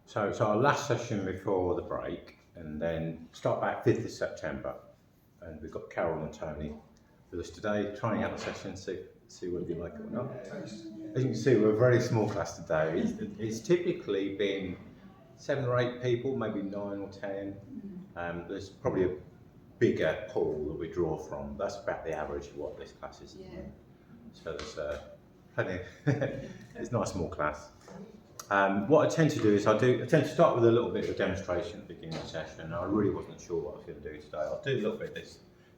So it's our last session before the break, and then start back 5th of September. And we've got Carol and Tony with us today, trying out the session, see whether you like it or not. As you can see, we're a very small class today. It's typically been 7 or 8 people, maybe 9 or 10. There's probably a bigger pool that we draw from. That's about the average of what this class is. Yeah. So there's plenty. It's a nice small class. What I tend to do is I tend to start with a little bit of a demonstration at the beginning of the session. I really wasn't sure what I was going to do today. I'll do a little bit of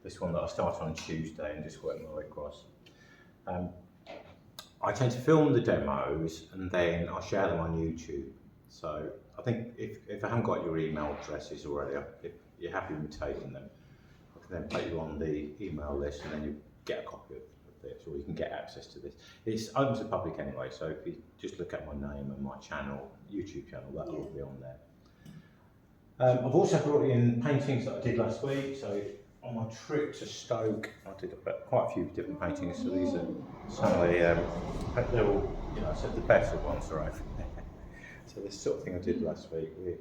this one that I started on Tuesday and just work my way across. I tend to film the demos and then I'll share them on YouTube. So I think if I haven't got your email addresses already, if you're happy with me taking them, I can then put you on the email list and then you get a copy of this, or you can get access to this. It's open to the public anyway, so if you just look at my name and my channel, YouTube channel, that'll all be on there. I've also brought in paintings that I did last week. So on my trip to Stoke, I did quite a few different paintings. So these are some of the, they're all, so the better ones are over there. So this sort of thing I did last week. We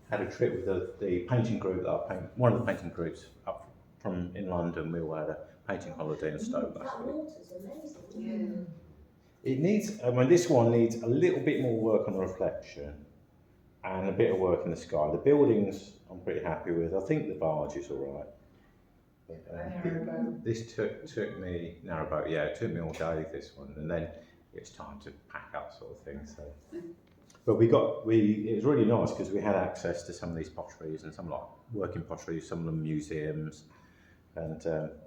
had a trip with the painting group that I paint, one of the painting groups up from in London. We all had a painting holiday in Stoke last week. Water's amazing. Yeah. It needs, this one needs a little bit more work on the reflection and a bit of work in the sky. The buildings I'm pretty happy with. I think the barge is all right. But, this took me, narrowboat, yeah, it took me all day, this one, and then it's time to pack up sort of thing. So, but it was really nice because we had access to some of these potteries and some like working potteries, some of them museums. And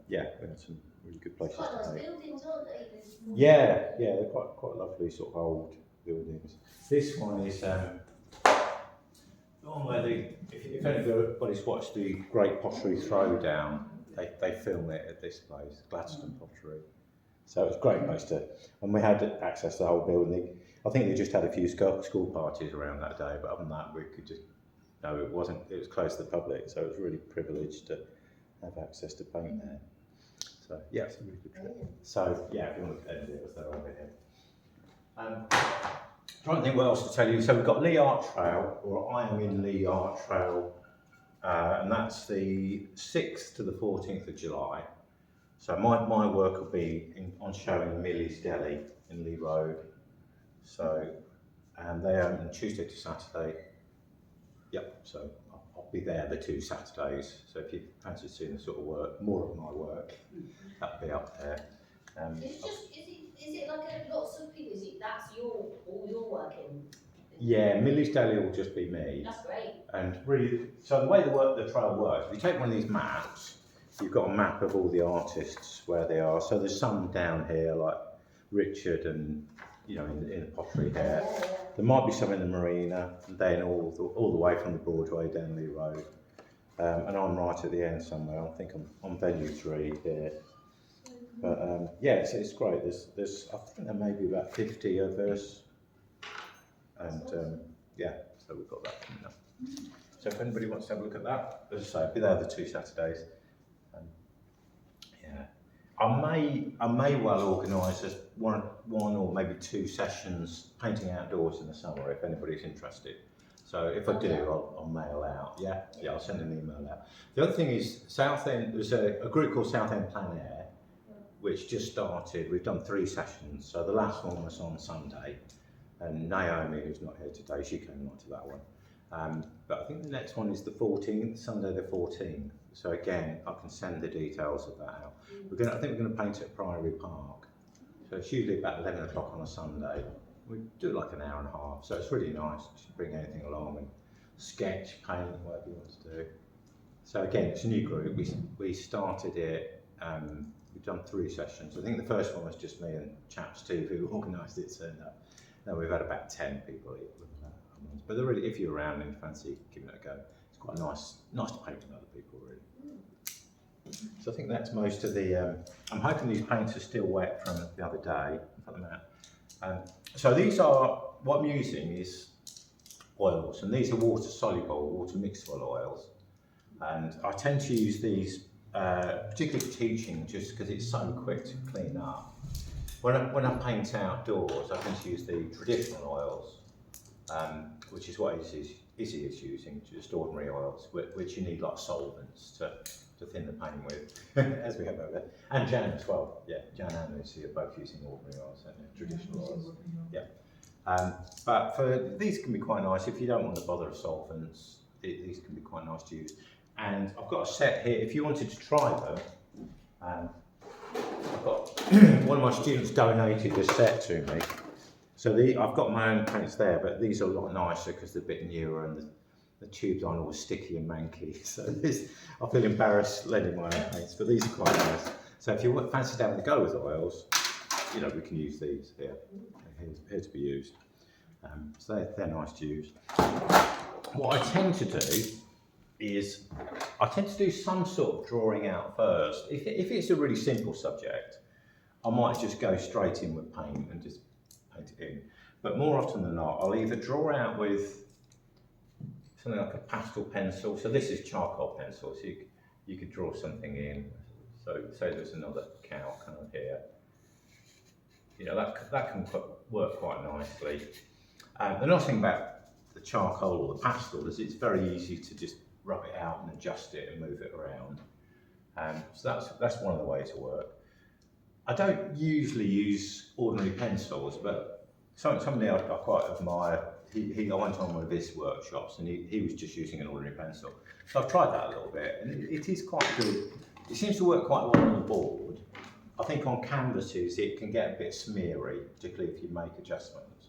yeah, we had some really good places Quite nice to buildings, aren't they? Yeah, they're quite lovely sort of old buildings. This one is the one where if anybody's watched the Great Pottery Throwdown, they film it at this place, Gladstone Pottery. So it was a great place and we had access to the whole building. I think they just had a few school parties around that day, but other than that, we could just, it was closed to the public, so it was really privileged to have access to paint there. So yeah, it's a really good trip. So yeah, if you want to look at any videos, they're over here. Trying to think what else to tell you. So we've got Lee Art Trail, or I am in Lee Art Trail, and that's the 6th to the 14th of July. So my work will be on show in Millie's Deli in Lee Road. So they open Tuesday to Saturday. Yep. So I'll be there the 2 Saturdays. So if you fancy seeing the sort of work, more of my work, that'll be up there. Is it like lots of people? That's all your work in? Yeah, Millie's Deli will just be me. That's great. And really, so the way the trail works, if you take one of these maps, you've got a map of all the artists where they are. So there's some down here like Richard and in the pottery here. There might be some in the marina, and then all the way from the Broadway down Lee Road. And I'm right at the end somewhere. I think I'm on venue 3 here. But yeah, it's great. There's I think there may be about 50 of us, and yeah, so we've got that coming up. So if anybody wants to have a look at that, as I say, I'll be there the 2 Saturdays. Yeah, I may well organise one or maybe 2 sessions painting outdoors in the summer if anybody's interested. So if I do, I'll mail out. Yeah, I'll send an email out. The other thing is Southend. There's a group called Southend Plein Air, which just started. We've done 3 sessions. So the last one was on Sunday, and Naomi, who's not here today, she came along to that one. But I think the next one is the 14th, Sunday the 14th. So again, I can send the details of that out. I think we're going to paint at Priory Park. So it's usually about 11 o'clock on a Sunday. We do like an hour and a half, so it's really nice. Just bring anything along and sketch, paint, whatever you want to do. So again, it's a new group. We started it. We've done 3 sessions. I think the first one was just me and chap Steve who organised it. Turned up. Now we've had about 10 people. But they're really, if you're around and fancy giving it a go, it's quite nice to paint with other people, really. So I think that's most of the. I'm hoping these paints are still wet from the other day. Put them out. So these are what I'm using is oils, and these are water soluble, water mixable oils. And I tend to use these, particularly for teaching, just because it's so quick to clean up. When I paint outdoors, I tend to use the traditional oils. which is what Izzy is using, just ordinary oils, which you need like solvents to thin the paint with, as we have over there. And Jan as well, yeah, Jan and Lucy are both using ordinary oils, and traditional oils. Yeah. But for these can be quite nice if you don't want to bother with solvents. These can be quite nice to use. And I've got a set here. If you wanted to try them, I've got one of my students donated this set to me. So I've got my own paints there, but these are a lot nicer because they're a bit newer and the tubes aren't all sticky and manky. So I feel embarrassed lending my own paints, but these are quite nice. So if you fancy having a go with oils, you know, we can use these here. Here to be used. So they're nice to use. What I tend to do is I tend to do some sort of drawing out first. If it's a really simple subject, I might just go straight in with paint and just paint it in. But more often than not, I'll either draw out with something like a pastel pencil. So this is charcoal pencil, so you could draw something in. So say there's another cow kind of here. You know, that can work quite nicely. The nice thing about the charcoal or the pastel is it's very easy to just rub it out and adjust it and move it around. So that's one of the ways to work. I don't usually use ordinary pencils, but somebody I quite admire, I went on one of his workshops and he was just using an ordinary pencil. So I've tried that a little bit and it is quite good. It seems to work quite well on the board. I think on canvases it can get a bit smeary, particularly if you make adjustments.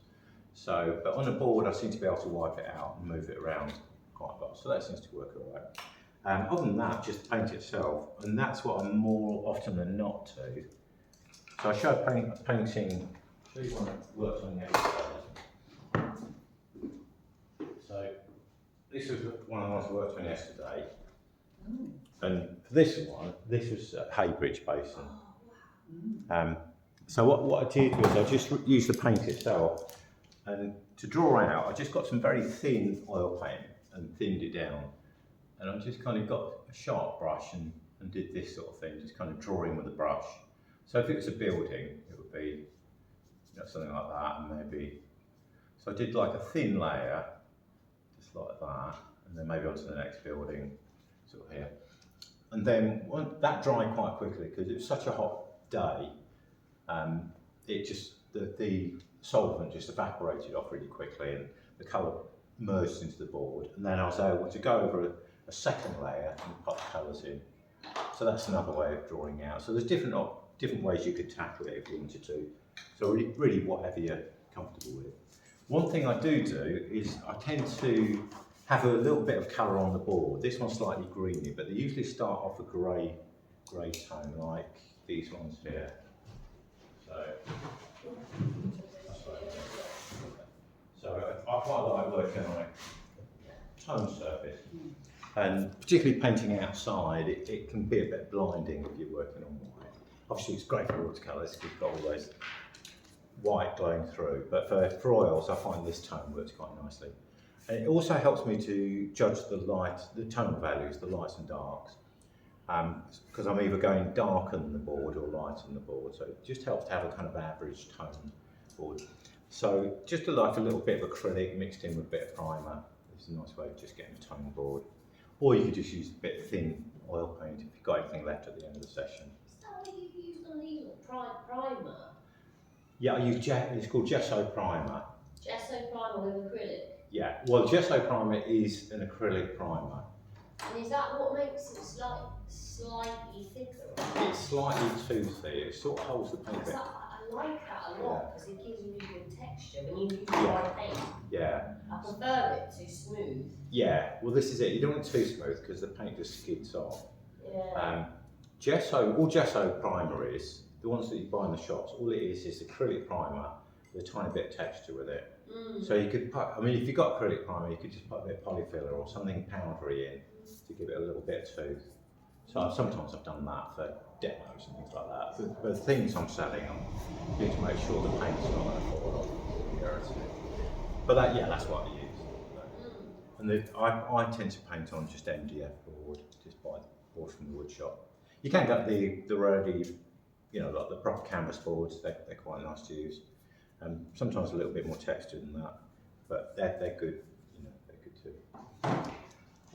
So, but on a board I seem to be able to wipe it out and move it around quite well. So that seems to work all right. Other than that, just paint itself, and that's what I'm more often than not do. So I showed painting, show you one that works on the exercise. So this was one of the ones I worked on yesterday. And for this one, this was at Haybridge Basin. So what I did was I just used the paint itself, and to draw out, I just got some very thin oil paint and thinned it down. And I just kind of got a sharp brush and did this sort of thing, just kind of drawing with a brush. So if it was a building, it would be, you know, something like that, and maybe, so I did like a thin layer, just like that, and then maybe onto the next building, sort of here. And then that dried quite quickly because it was such a hot day. It just, the solvent just evaporated off really quickly and the colour merged into the board. And then I was able to go over a second layer and put the colours in. So that's another way of drawing out. So there's different ways you could tackle it if you wanted to. So really whatever you're comfortable with. One thing I do is I tend to have a little bit of colour on the board. This one's slightly greeny, but they usually start off a grey tone like these ones here. So I quite like working on a tone surface, and particularly painting outside, it can be a bit blinding if you're working on white. Obviously it's great for watercolours because you've got all those white glowing through, but for oils I find this tone works quite nicely. And it also helps me to judge the tone values, the lights and darks. Because I'm either going darker than the board or lighter than the board, so it just helps to have a kind of average tone board. So just like a little bit of acrylic mixed in with a bit of primer is a nice way of just getting a tone board. Or you could just use a bit of thin oil paint if you've got anything left at the end of the session. Is that what you've used on these, primer? Yeah, I use it's called gesso primer. Gesso primer with acrylic? Yeah, well gesso primer is an acrylic primer. And is that what makes it slightly thicker? It's slightly toothy, it sort of holds the paint bit. I like that a lot because it gives really good texture when you use dry paint. Yeah. I prefer it to smooth. Yeah, well this is it, you don't want it too smooth because the paint just skids off. Yeah. All gesso primer is, the ones that you buy in the shops, all it is acrylic primer with a tiny bit of texture with it. So you could put, I mean if you've got acrylic primer, you could just put a bit of polyfiller or something powdery in to give it a little bit of tooth. So sometimes I've done that for demos and things like that. But the things I'm selling, I need to make sure the paint's not going to fall off. But that's what I use. And I tend to paint on just MDF board, just buy board from the wood shop. You can get the ready, you know, like the proper canvas boards. They're quite nice to use. Sometimes a little bit more texture than that. but they're good, you know, they're good too.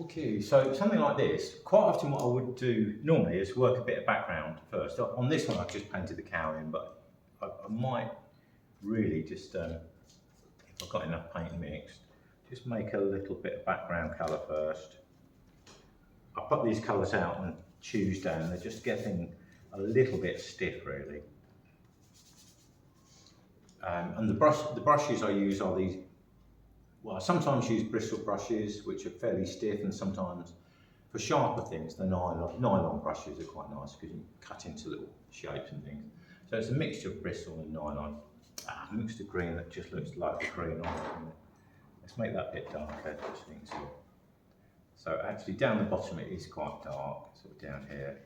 Okay, so something like this, quite often what I would do normally is work a bit of background first. On this one I've just painted the cow in, but I might really just, if I've got enough paint mixed, just make a little bit of background colour first. I put these colours out on Tuesday and they're just getting a little bit stiff really. And the brushes I use are these, well, I sometimes use bristle brushes which are fairly stiff, and sometimes for sharper things the nylon brushes are quite nice because you can cut into little shapes and things. So it's a mixture of bristle and nylon. Mixed a green that just looks like the green on it. Let's make that a bit darker just so you can see it. So actually down the bottom it is quite dark, sort of down here.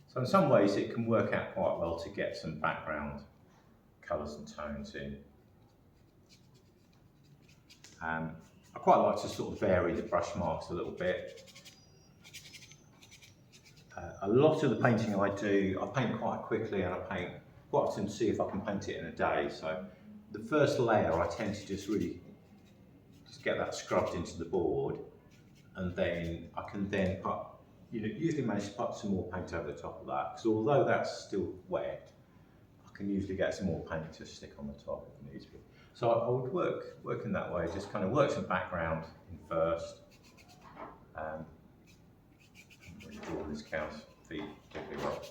So in some ways it can work out quite well to get some background colours and tones in. I quite like to sort of vary the brush marks a little bit. A lot of the painting I do, I paint quite quickly, and I paint quite often to see if I can paint it in a day. So the first layer I tend to just really get that scrubbed into the board, and then I can then put, you know, usually manage to put some more paint over the top of that, because although that's still wet, I can usually get some more paint to stick on the top if needs be. So I would work in that way, just kind of work some background in first. I'm really drawing this cow's feet particularly well.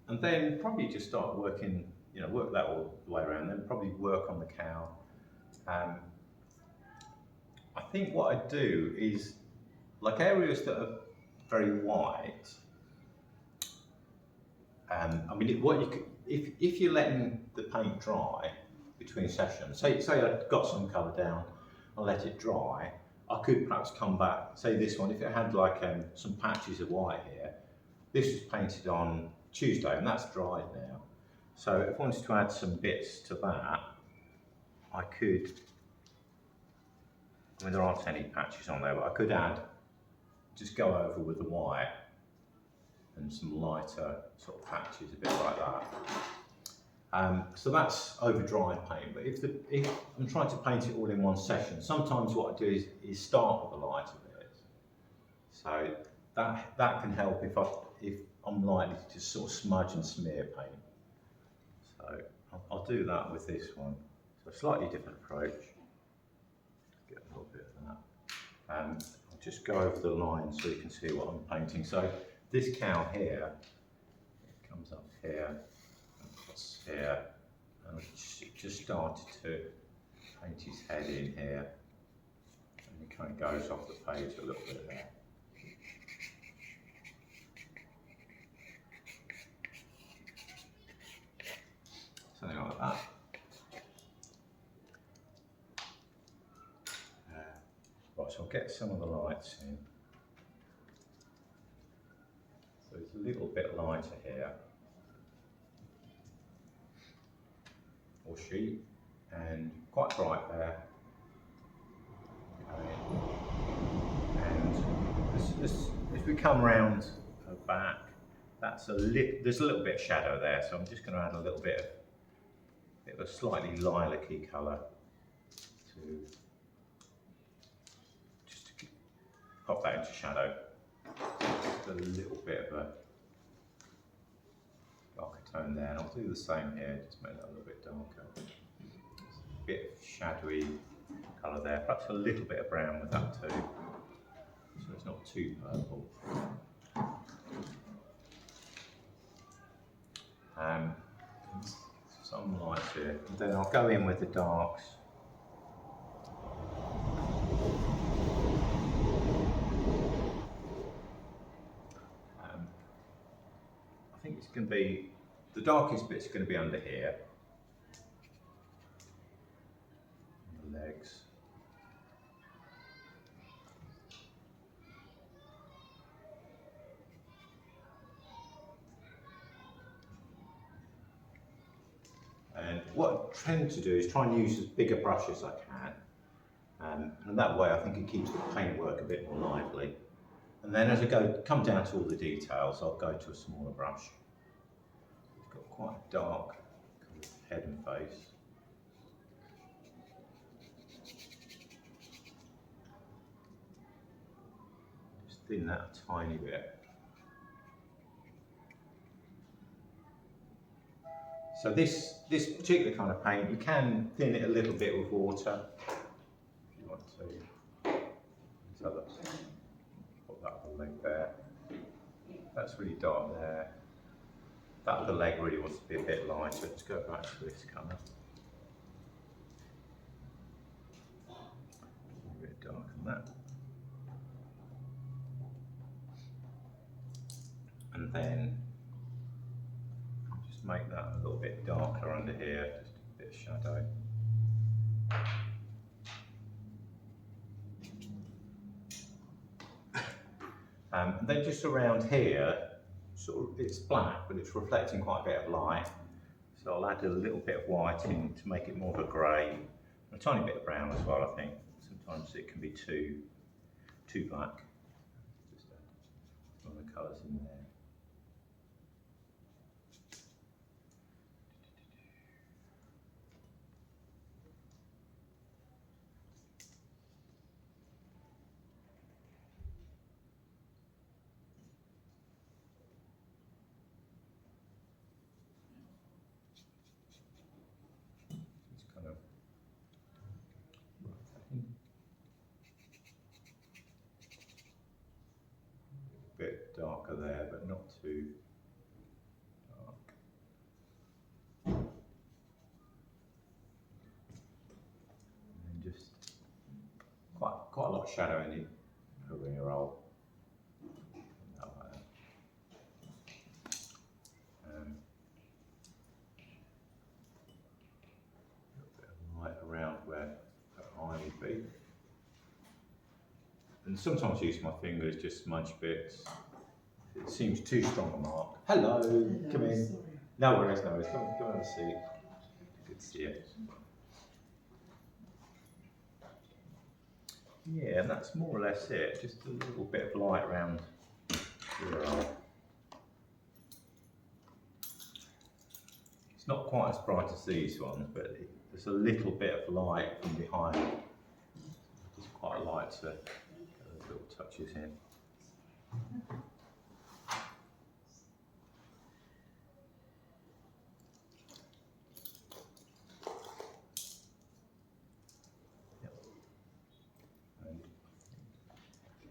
And then probably just start working, you know, work that all the way around, then probably work on the cow. I think what I do is, like areas that are very white, I mean, if you're letting the paint dry between sessions, say I've got some colour down, I'll let it dry, I could perhaps come back, say this one, if it had like some patches of white here, this was painted on Tuesday and that's dried now. So if I wanted to add some bits to that, I could, I mean there aren't any patches on there, but I could add, just go over with the white and some lighter sort of patches, a bit like that. So that's over dry paint, but if I'm trying to paint it all in one session, sometimes what I do is start with a lighter bit. So that can help if I'm likely to just sort of smudge and smear paint. So I'll do that with this one. So a slightly different approach. Get a little bit of that. I'll just go over the line so you can see what I'm painting. So this cow here, it comes up here, here, and I've just started to paint his head in here, and it kind of goes off the page a little bit there. Something like that. Right, so I'll get some of the lights in. So it's a little bit lighter here. Or sheep, and quite bright there. And as we come round her back, there's a little bit of shadow there, so I'm just going to add a little bit of a slightly lilac-y colour just to pop that into shadow. Just a little bit of a darker tone there, and I'll do the same here, just make that a little bit darker. A bit of shadowy colour there, perhaps a little bit of brown with that too, so it's not too purple. Some lights here, and then I'll go in with the darks. I think it's going to be, the darkest bit's going to be under here, the legs. And what I tend to do is try and use as big a brush as I can, and that way I think it keeps the paintwork a bit more lively. And then as I come down to all the details, I'll go to a smaller brush. It's got quite a dark head and face. thin that a tiny bit. So this particular kind of paint, you can thin it a little bit with water if you want to. So put that other leg there. That's really dark there. That other leg really wants to be a bit lighter. Let's go back to this colour. A bit dark on that. And then just make that a little bit darker under here, just a bit of shadow. And then just around here, sort of, it's black, but it's reflecting quite a bit of light. So I'll add a little bit of white in to make it more of a grey, and a tiny bit of brown as well, I think. Sometimes it can be too black. Just add some of the colours in there. Bit darker there, but not too dark. And then just quite a lot of shadow in the career roll. Like that. A little bit of light around where her eye would be. And sometimes I use my fingers, just smudge bits. It seems too strong a mark. Hello, come in. Sorry. No worries, no worries. Come have a seat. Good to see you. Yeah, and that's more or less it. Just a little bit of light around your eye. It's not quite as bright as these ones, but there's a little bit of light from behind. I just quite like to get those little touches in.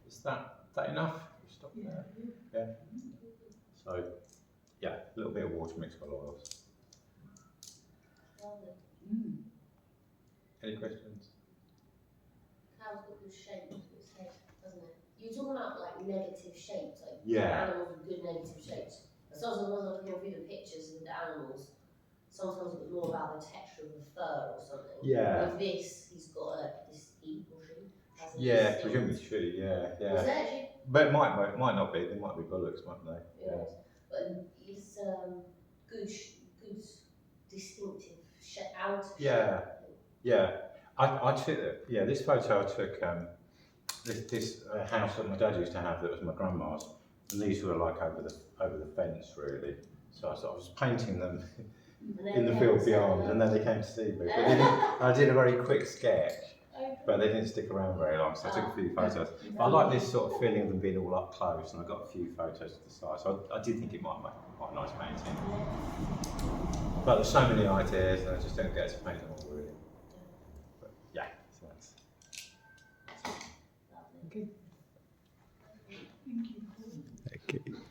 Is that enough? Stop there. Yeah. So, yeah, a little bit of water mixed with oils. Any questions? Cow's got good shape to its head, doesn't it? You're talking about like negative shapes, like Yeah. animals with good negative shapes. And sometimes when I was looking through the pictures of the animals, sometimes it was more about the texture of the fur or something. Yeah. With this, he's got this he or she has a Yeah, distinct- presumably she, yeah, Was yeah. it actually? But it might not be, they might be bullocks, mightn't they? Yeah. But it's good distinctive outer shape. Yeah. Yeah. I took, yeah, this photo I took, this house that my dad used to have that was my grandma's, and these were like over the fence really. So I was painting them in the field beyond, and then they came to see me. But I did a very quick sketch, but they didn't stick around very long, so I took a few photos. But I like this sort of feeling of them being all up close, and I got a few photos to the side, so I did think it might make quite a nice painting. But there's so many ideas, and I just don't get to paint them all really. But yeah, so that's Lovely. okay. Thank you.